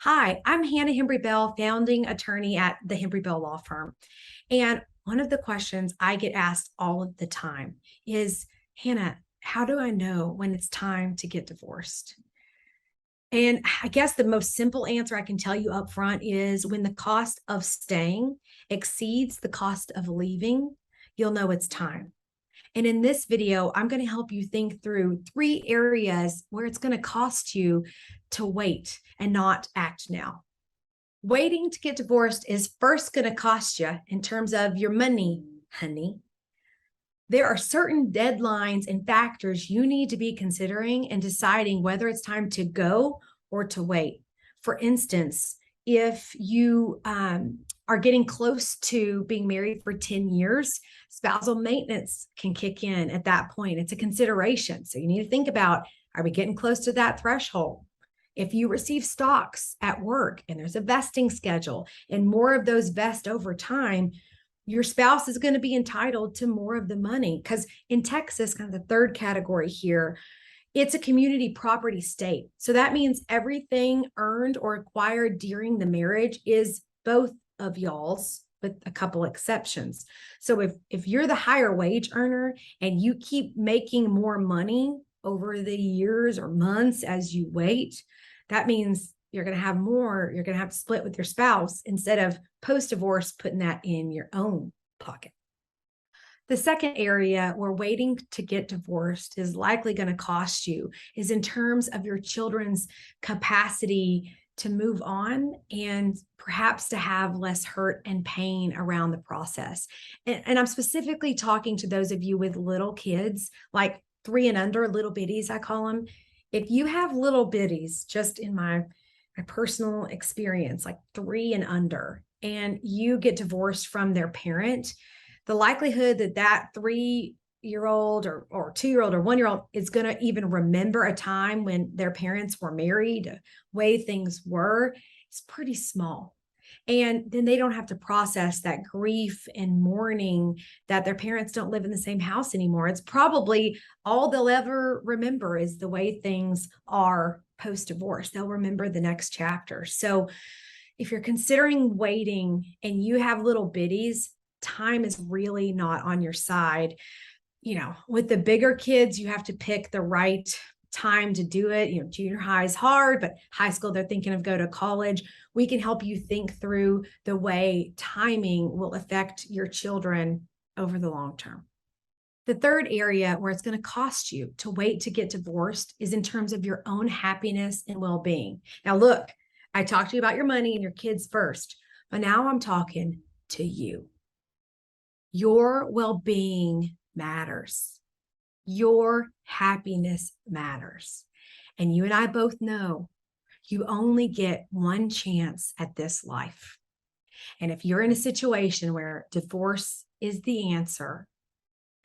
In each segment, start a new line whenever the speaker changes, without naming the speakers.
Hi, I'm Hannah Hembree Bell, founding attorney at the Hembree Bell Law Firm. And one of the questions I get asked all of the time is, Hannah, how do I know when it's time to get divorced? And I guess the most simple answer I can tell you up front is when the cost of staying exceeds the cost of leaving, you'll know it's time. And in this video, I'm going to help you think through three areas where it's going to cost you to wait and not act now. Waiting to get divorced is first going to cost you in terms of your money, honey. There are certain deadlines and factors you need to be considering and deciding whether it's time to go or to wait. For instance, if you are getting close to being married for 10 years, spousal maintenance can kick in at that point. It's a consideration. So you need to think about, are we getting close to that threshold? If you receive stocks at work and there's a vesting schedule and more of those vest over time, your spouse is going to be entitled to more of the money. Because in Texas, kind of the third category here, it's a community property state. So that means everything earned or acquired during the marriage is both of y'all's, with a couple exceptions. So if you're the higher wage earner and you keep making more money over the years or months as you wait, that means you're going to have more, you're going to have to split with your spouse instead of post-divorce putting that in your own pocket. The second area where waiting to get divorced is likely going to cost you is in terms of your children's capacity to move on and perhaps to have less hurt and pain around the process. And I'm specifically talking to those of you with little kids, like 3 and under, little bitties, I call them. If you have little bitties, just in my personal experience, like 3 and under, and you get divorced from their parent, the likelihood that that 3-year-old or 2-year-old or 1-year-old is going to even remember a time when their parents were married, the way things were, is pretty small. And then they don't have to process that grief and mourning that their parents don't live in the same house anymore. It's probably all they'll ever remember is the way things are post-divorce. They'll remember the next chapter. So if you're considering waiting and you have little biddies, time is really not on your side. With the bigger kids, you have to pick the right time to do it. Junior high is hard, but high school, they're thinking of go to college. We can help you think through the way timing will affect your children over the long term. The third area where it's going to cost you to wait to get divorced is in terms of your own happiness and well-being. Now, look, I talked to you about your money and your kids first, but now I'm talking to you. Your well-being matters. Your happiness matters. And you and I both know you only get one chance at this life. And if you're in a situation where divorce is the answer,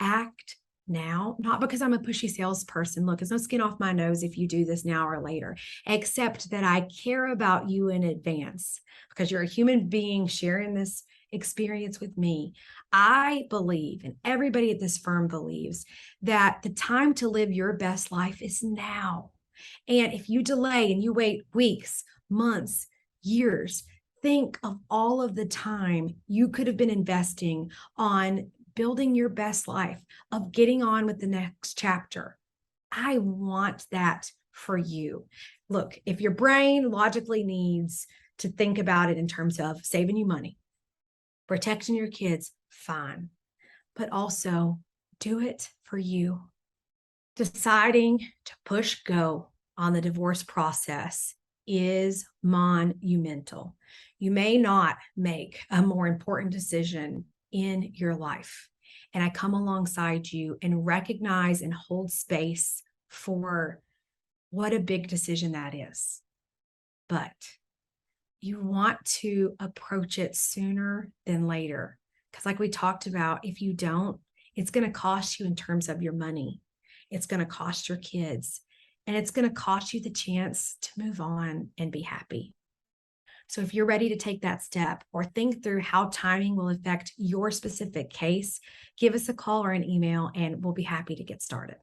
act now, not because I'm a pushy salesperson. Look, there's no skin off my nose if you do this now or later, except that I care about you in advance because you're a human being sharing this experience with me. I believe, and everybody at this firm believes, that the time to live your best life is now. And if you delay and you wait weeks, months, years, think of all of the time you could have been investing on building your best life, of getting on with the next chapter. I want that for you. Look, if your brain logically needs to think about it in terms of saving you money, protecting your kids, fine. But also do it for you. Deciding to push go on the divorce process is monumental. You may not make a more important decision in your life. And I come alongside you and recognize and hold space for what a big decision that is. But you want to approach it sooner than later. Because like we talked about, if you don't, it's going to cost you in terms of your money. It's going to cost your kids. And it's going to cost you the chance to move on and be happy. So if you're ready to take that step or think through how timing will affect your specific case, give us a call or an email and we'll be happy to get started.